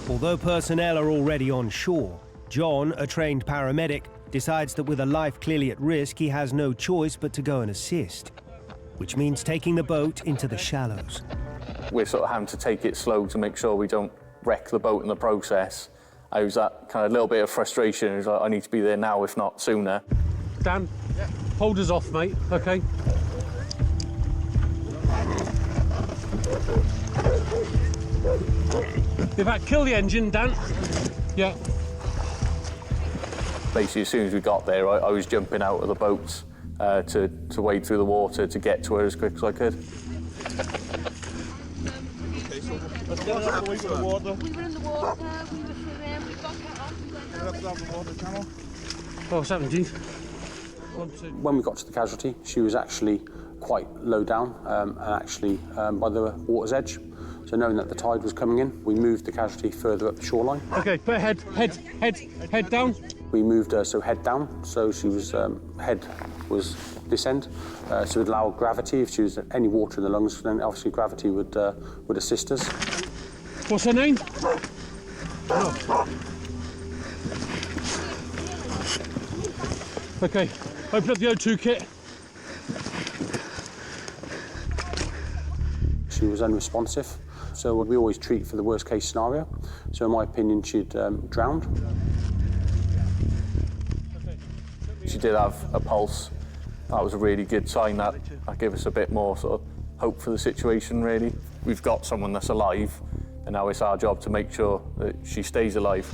Although personnel are already on shore, John, a trained paramedic, decides that with a life clearly at risk, he has no choice but to go and assist, which means taking the boat into the shallows. We're sort of having to take it slow to make sure we don't wreck the boat in the process. I was that kind of little bit of frustration. It was like, I need to be there now, if not sooner. Dan, hold us off, mate, OK? In fact, kill the engine, Dan. Yeah. Basically, as soon as we got there, I was jumping out of the boat to wade through the water to get to her as quick as I could. Let's go up away from the water. We were in the water, we were swimming, we got cut off, we went down. Let's have the water channel. Oh, 17. 1, 2. When we got to the casualty, she was actually quite low down and actually by the water's edge. So knowing that the tide was coming in, we moved the casualty further up the shoreline. OK, put head down. We moved her so head down, so she was head was this end, so it would allow gravity. If she was any water in the lungs, then obviously gravity would assist us. What's her name? Okay, open up the O2 kit. She was unresponsive, so we always treat for the worst case scenario. So in my opinion, she'd drowned. She did have a pulse. That was a really good sign. That gave us a bit more sort of hope for the situation, really. We've got someone that's alive, and now it's our job to make sure that she stays alive.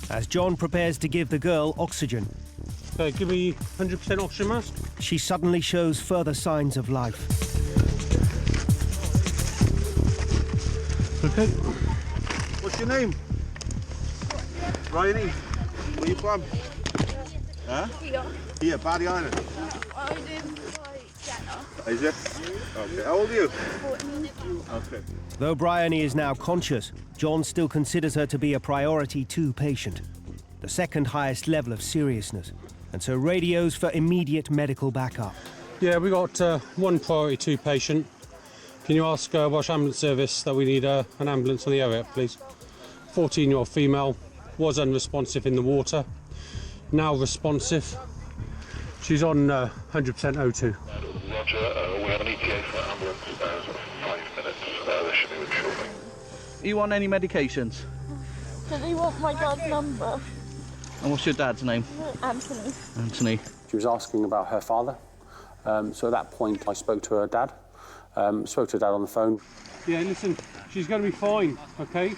As John prepares to give the girl oxygen, Okay, give me 100% oxygen mask. she suddenly shows further signs of life. Okay. What's your name? Bryony. Where you from? Huh? Here, Barry Island. I live in Ghana. Is it? Okay. How old are you? 14. Okay. Though Bryony is now conscious, John still considers her to be a priority 2 patient, the second highest level of seriousness, and so radios for immediate medical backup. Yeah, we got one priority 2 patient. Can you ask Welsh Ambulance Service that we need an ambulance on the area, please? 14-year-old female, was unresponsive in the water, now responsive. She's on 100% O2. Roger, we have an ETA for ambulance, sort of 5 minutes. They should be with shortly. You want any medications? Do they want my dad's number? And what's your dad's name? Anthony. Anthony. She was asking about her father. So at that point, I spoke to her dad. Spoke to her dad on the phone. Yeah, listen, she's going to be fine, okay?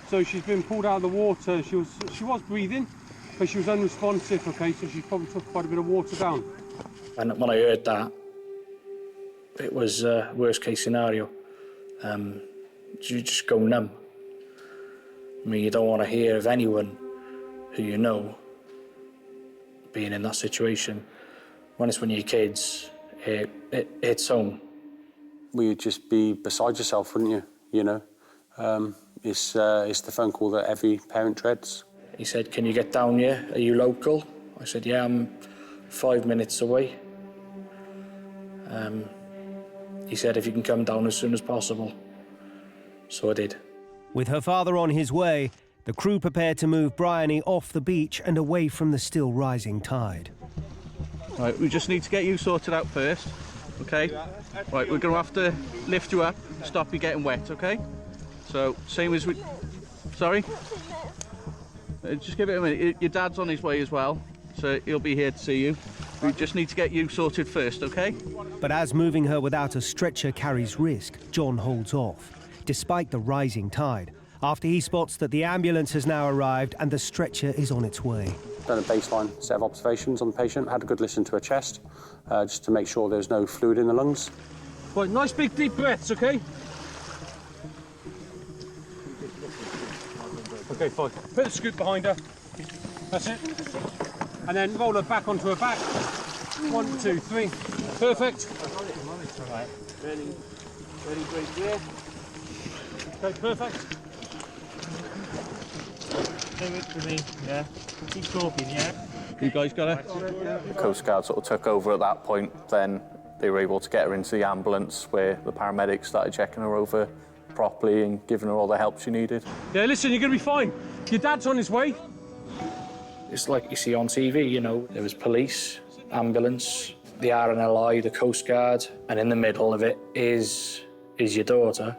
So she's been pulled out of the water. She was breathing, but she was unresponsive, okay? So she probably took quite a bit of water down. And when I heard that, it was worst case scenario. You just go numb. I mean, you don't want to hear of anyone who you know being in that situation. When it's one of your kids, it hits home. Well, you'd just be beside yourself, wouldn't you? You know, it's the phone call that every parent dreads. He said, "Can you get down here? Are you local?" I said, "Yeah, I'm 5 minutes away." He said, "If you can come down as soon as possible." So I did. With her father on his way, the crew prepared to move Bryony off the beach and away from the still rising tide. Right, we just need to get you sorted out first, okay? Right, we're going to have to lift you up, stop you getting wet, okay? So, same as we... Sorry? Just give it a minute. Your dad's on his way as well, so he'll be here to see you. We just need to get you sorted first, okay? But as moving her without a stretcher carries risk, John holds off, despite the rising tide, after he spots that the ambulance has now arrived and the stretcher is on its way. Done a baseline set of observations on the patient, had a good listen to her chest, just to make sure there's no fluid in the lungs. Right, nice big deep breaths, okay? Okay, fine. Put the scoop behind her. That's it. And then roll her back onto her back. 1, 2, 3. Perfect. Right. Ready, breathe here. Okay, perfect. Stay with me, yeah. Keep talking, yeah. You guys got it? The Coast Guard sort of took over at that point. Then they were able to get her into the ambulance where the paramedics started checking her over properly and giving her all the help she needed. Yeah, listen, you're going to be fine. Your dad's on his way. It's like you see on TV, you know, there was police, ambulance, the RNLI, the Coast Guard, and in the middle of it is your daughter.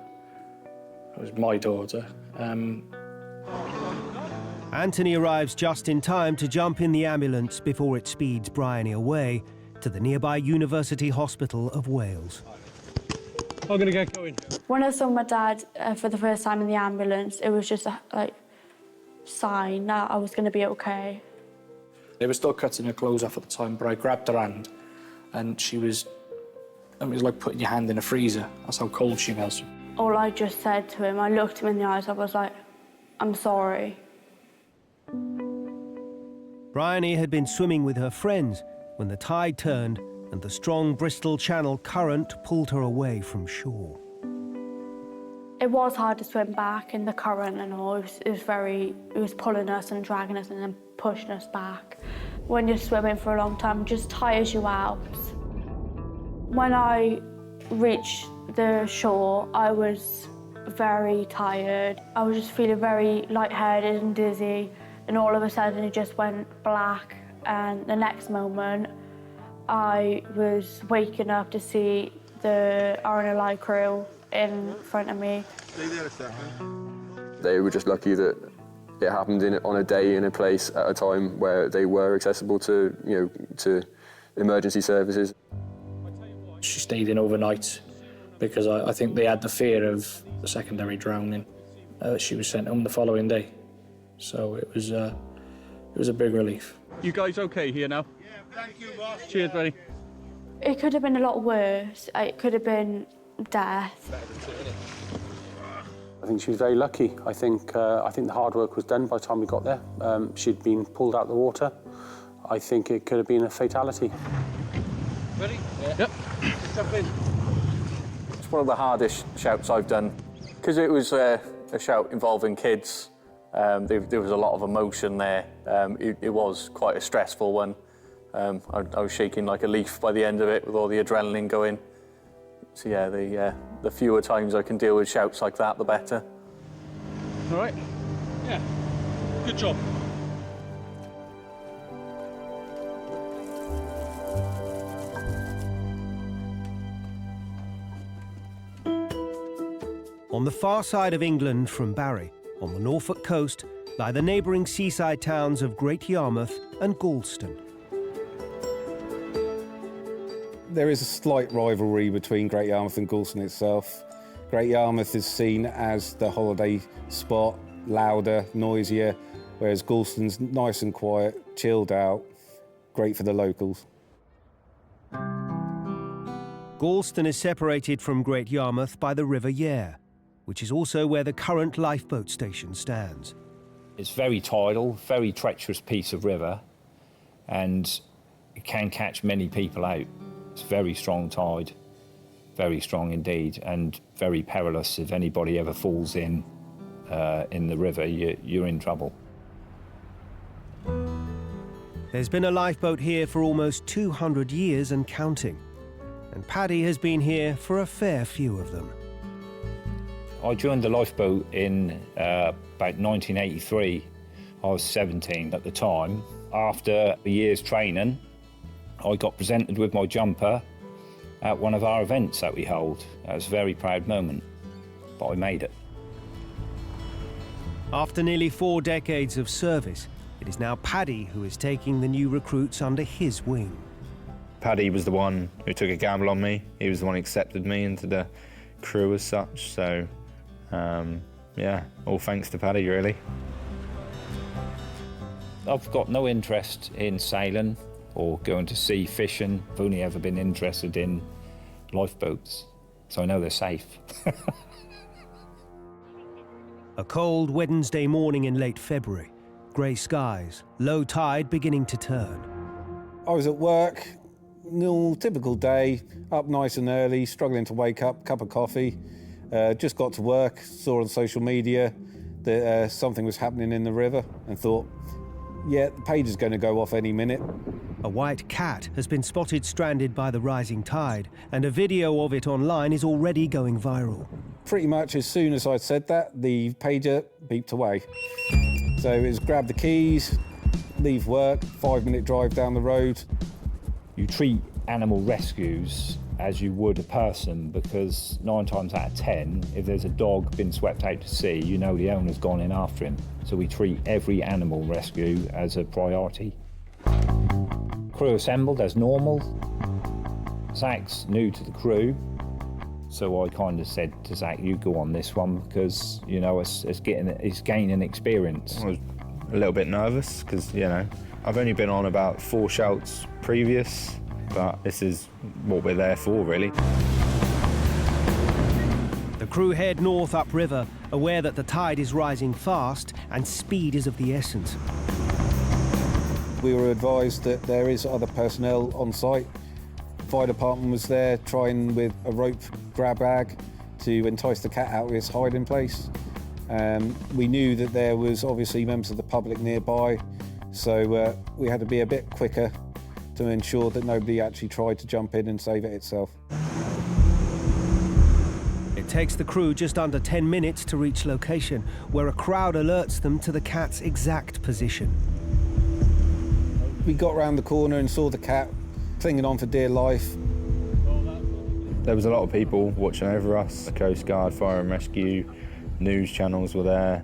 It was my daughter. Anthony arrives just in time to jump in the ambulance before it speeds Bryony away to the nearby University Hospital of Wales. I'm going to get going. When I saw my dad for the first time in the ambulance, it was just a sign that I was going to be okay. They were still cutting her clothes off at the time, but I grabbed her hand and it was like putting your hand in a freezer. That's how cold she was. All I just said to him, I looked him in the eyes, I was like, "I'm sorry." Bryony had been swimming with her friends when the tide turned and the strong Bristol Channel current pulled her away from shore. It was hard to swim back in the current and all. It was pulling us and dragging us and then pushing us back. When you're swimming for a long time, it just tires you out. When I reached the shore, I was very tired. I was just feeling very lightheaded and dizzy, and all of a sudden it just went black, and the next moment I was waking up to see the RNLI crew in front of me. Stay there a second. They were just lucky that it happened on a day in a place at a time where they were accessible to, to emergency services. She stayed in overnight because I think they had the fear of the secondary drowning. She was sent home the following day, so it was a big relief. You guys okay here now? Yeah, thank you, boss. Cheers, buddy. It could have been a lot worse. It could have been death. I think she was very lucky. I think the hard work was done by the time we got there. She'd been pulled out of the water. I think it could have been a fatality. Ready? Yeah. Yep. Jump in. It's one of the hardest shouts I've done. Because it was a shout involving kids, there was a lot of emotion there. It was quite a stressful one. I was shaking like a leaf by the end of it with all the adrenaline going. So yeah, the fewer times I can deal with shouts like that, the better. All right? Yeah. Good job. On the far side of England from Barry, on the Norfolk coast, lie the neighbouring seaside towns of Great Yarmouth and Galston. There is a slight rivalry between Great Yarmouth and Galston itself. Great Yarmouth is seen as the holiday spot, louder, noisier, whereas Galston's nice and quiet, chilled out, great for the locals. Galston is separated from Great Yarmouth by the River Yare, which is also where the current lifeboat station stands. It's very tidal, very treacherous piece of river, and it can catch many people out. It's very strong tide, very strong indeed, and very perilous. If anybody ever falls in the river, you're in trouble. There's been a lifeboat here for almost 200 years and counting, and Paddy has been here for a fair few of them. I joined the lifeboat in about 1983. I was 17 at the time. After a year's training, I got presented with my jumper at one of our events that we hold. That was a very proud moment, but I made it. After nearly 4 decades of service, it is now Paddy who is taking the new recruits under his wing. Paddy was the one who took a gamble on me. He was the one who accepted me into the crew as such, so yeah, all thanks to Paddy, really. I've got no interest in sailing or going to sea fishing. I've only ever been interested in lifeboats, so I know they're safe. A cold Wednesday morning in late February, grey skies, low tide beginning to turn. I was at work, typical day, up nice and early, struggling to wake up, cup of coffee. Just got to work, saw on social media that something was happening in the river and thought, yeah, the page is going to go off any minute. A white cat has been spotted stranded by the rising tide, and a video of it online is already going viral. Pretty much as soon as I said that, the pager beeped away. So it was grab the keys, leave work, 5-minute drive down the road. You treat animal rescues as you would a person, because 9 times out of 10, if there's a dog been swept out to sea, you know the owner's gone in after him. So we treat every animal rescue as a priority. Crew assembled as normal. Zach's new to the crew, so I kind of said to Zach, you go on this one, because, you know, it's gaining experience. I was a little bit nervous, because, you know, I've only been on about 4 shouts previous, but this is what we're there for, really. The crew head north upriver, aware that the tide is rising fast and speed is of the essence. We were advised that there is other personnel on site. The fire department was there trying with a rope grab bag to entice the cat out of its hiding place. We knew that there was obviously members of the public nearby, so we had to be a bit quicker to ensure that nobody actually tried to jump in and save it itself. It takes the crew just under 10 minutes to reach location, where a crowd alerts them to the cat's exact position. We got round the corner and saw the cat clinging on for dear life. There was a lot of people watching over us. The Coast Guard, Fire and Rescue, news channels were there.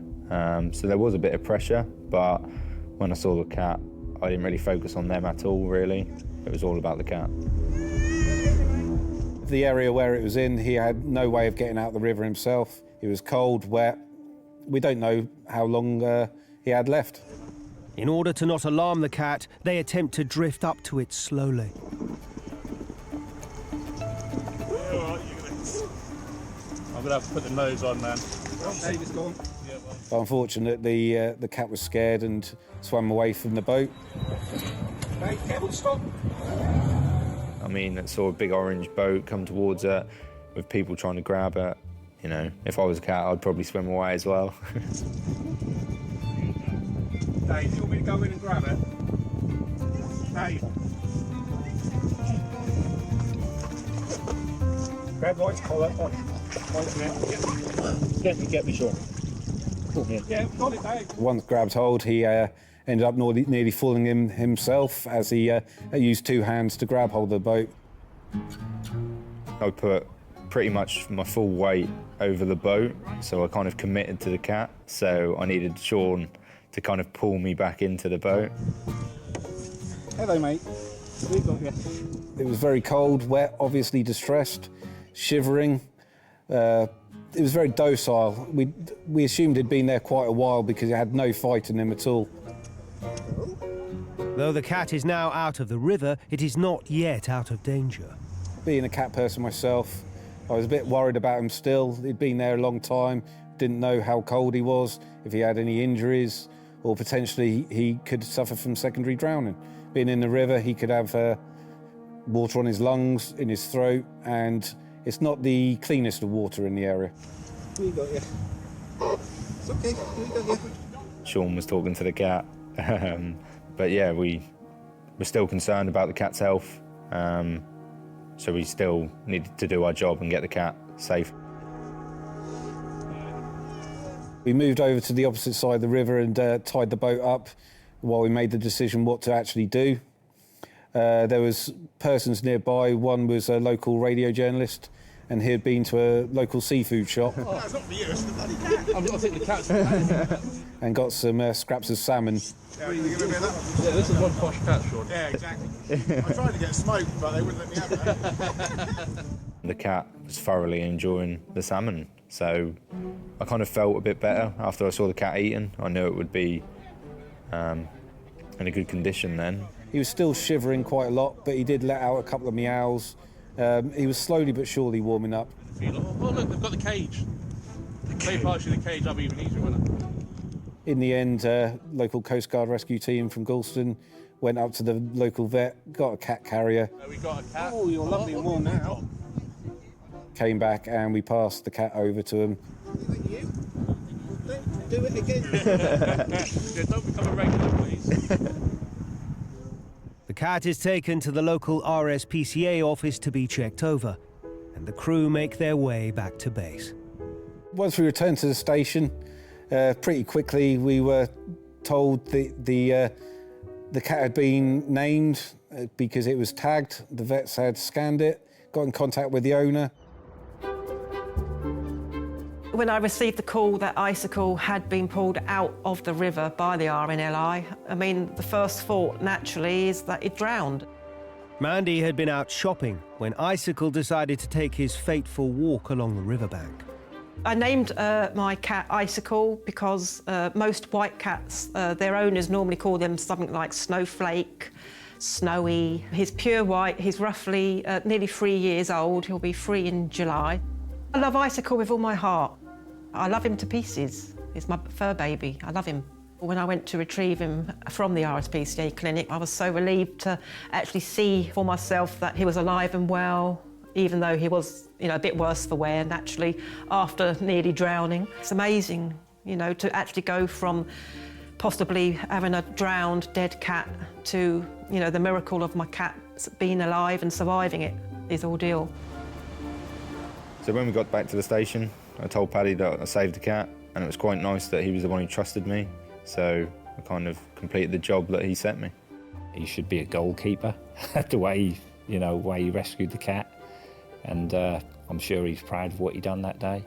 So there was a bit of pressure, but when I saw the cat, I didn't really focus on them at all, really. It was all about the cat. The area where it was in, he had no way of getting out the river himself. It was cold, wet. We don't know how long he had left. In order to not alarm the cat, they attempt to drift up to it slowly. I'm gonna have to put the nose on, man. But unfortunately, the cat was scared and swam away from the boat. Hey, careful, stop. I mean, I saw a big orange boat come towards it with people trying to grab it. You know, if I was a cat, I'd probably swim away as well. Dave, do you want me to go in and grab it? Dave. Grab Light's collar. Get me, Sean. Yeah, got it, Dave. Once grabbed hold, he ended up nearly falling in himself as he used two hands to grab hold of the boat. I put pretty much my full weight over the boat, so I kind of committed to the cat, so I needed Sean to kind of pull me back into the boat. Hello, mate. We got you. It was very cold, wet, obviously distressed, shivering. It was very docile. We assumed he'd been there quite a while because it had no fight in him at all. Though the cat is now out of the river, it is not yet out of danger. Being a cat person myself, I was a bit worried about him still. He'd been there a long time, didn't know how cold he was, if he had any injuries, or potentially he could suffer from secondary drowning. Being in the river, he could have water on his lungs, in his throat, and it's not the cleanest of water in the area. We got you. It's okay, we got you. Sean was talking to the cat. But yeah, we're still concerned about the cat's health. So we still needed to do our job and get the cat safe. We moved over to the opposite side of the river and tied the boat up while we made the decision what to actually do. There was persons nearby. One was a local radio journalist, and he had been to a local seafood shop. Oh, it's not for you, it's the bloody cat. I'm not taking the cat's and got some scraps of salmon. Yeah, you gonna be that one? Yeah, this is one posh cat, Sean. Yeah, exactly. I tried to get smoked, but they wouldn't let me have that. The cat was thoroughly enjoying the salmon, so I kind of felt a bit better after I saw the cat eating. I knew it would be in a good condition then. He was still shivering quite a lot, but he did let out a couple of meows. He was slowly but surely warming up. Oh, look, they've got the cage. They partially the cage up even easier, wouldn't it? In the end, local Coast Guard rescue team from Galston went up to the local vet, got a cat carrier. We got a cat. Oh, you're lovely and warm now. Came back and we passed the cat over to him. Thank you. Do it again. Yeah, don't become a regular, please. The cat is taken to the local RSPCA office to be checked over, and the crew make their way back to base. Once we returned to the station, pretty quickly we were told the cat had been named because it was tagged. The vets had scanned it, got in contact with the owner. When I received the call that Icicle had been pulled out of the river by the RNLI, I mean, the first thought, naturally, is that it drowned. Mandy had been out shopping when Icicle decided to take his fateful walk along the riverbank. I named my cat Icicle because most white cats, their owners normally call them something like Snowflake, Snowy. He's pure white, he's roughly nearly 3 years old, he'll be 3 in July. I love Icicle with all my heart. I love him to pieces. He's my fur baby, I love him. When I went to retrieve him from the RSPCA clinic, I was so relieved to actually see for myself that he was alive and well, even though he was, a bit worse for wear, naturally, after nearly drowning. It's amazing, to actually go from possibly having a drowned, dead cat to, the miracle of my cat being alive and surviving it, his ordeal. So when we got back to the station, I told Paddy that I saved the cat, and it was quite nice that he was the one who trusted me. So I kind of completed the job that he sent me. He should be a goalkeeper, the way he rescued the cat, and I'm sure he's proud of what he done that day.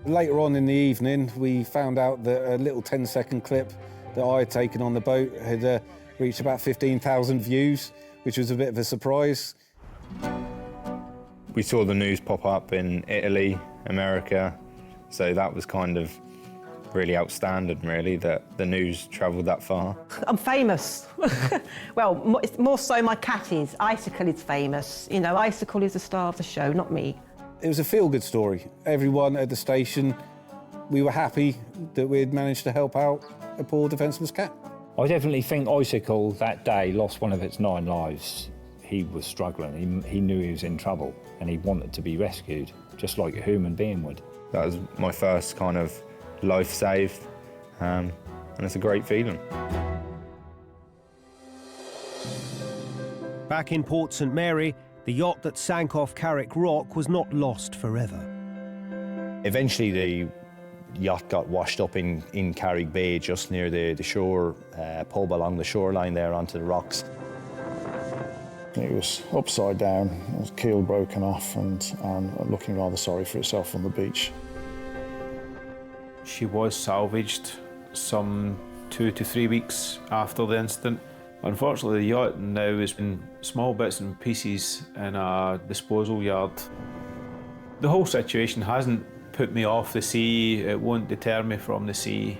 Later on in the evening, we found out that a little 10-second clip that I had taken on the boat had reached about 15,000 views, which was a bit of a surprise. We saw the news pop up in Italy, America, so that was kind of really outstanding, really, that the news travelled that far. I'm famous. Well, more so my cat is. Icicle is famous. You know, Icicle is the star of the show, not me. It was a feel-good story. Everyone at the station, we were happy that we had managed to help out a poor defenceless cat. I definitely think Icicle that day lost one of its 9 lives. He was struggling. He knew he was in trouble and he wanted to be rescued, just like a human being would. That was my first kind of life saved, and it's a great feeling. Back in Port St Mary, the yacht that sank off Carrick Rock was not lost forever. Eventually the yacht got washed up in Carrick Bay, just near the shore pub along the shoreline there onto the rocks. It was upside down, its keel broken off and looking rather sorry for itself on the beach. She was salvaged some 2 to 3 weeks after the incident. Unfortunately, the yacht now is in small bits and pieces in a disposal yard. The whole situation hasn't put me off the sea. It won't deter me from the sea.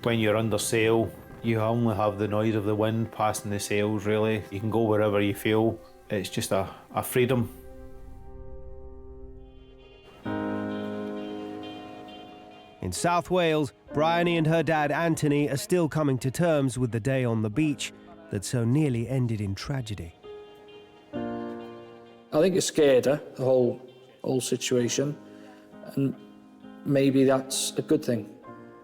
When you're under sail, you only have the noise of the wind passing the sails, really. You can go wherever you feel. It's just a freedom. In South Wales, Bryony and her dad Anthony are still coming to terms with the day on the beach that so nearly ended in tragedy. I think it scared her, the whole situation, and maybe that's a good thing.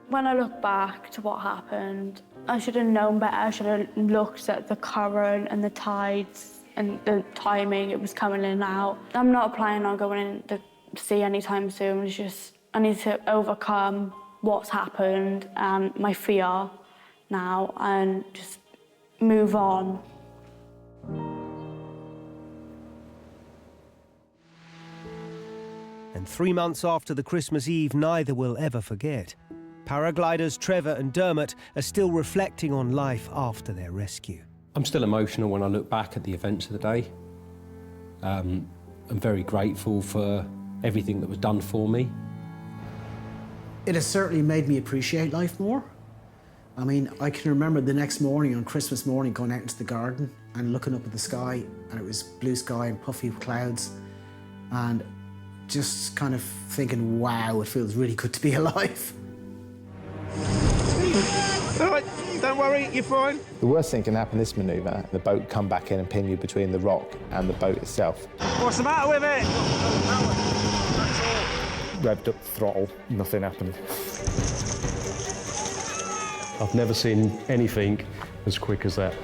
When I look back to what happened, I should have known better. I should have looked at the current and the tides and the timing it was coming in and out. I'm not planning on going in the sea anytime soon. It's just I need to overcome what's happened and my fear now and just move on. And 3 months after the Christmas Eve neither will ever forget, paragliders Trevor and Dermot are still reflecting on life after their rescue. I'm still emotional when I look back at the events of the day. I'm very grateful for everything that was done for me. It has certainly made me appreciate life more. I mean, I can remember the next morning, on Christmas morning, going out into the garden and looking up at the sky, and it was blue sky and puffy clouds, and just kind of thinking, wow, it feels really good to be alive. All right, don't worry, you're fine. The worst thing can happen in this manoeuvre, the boat come back in and pin you between the rock and the boat itself. What's the matter with it? Revved up the throttle, nothing happened. I've never seen anything as quick as that.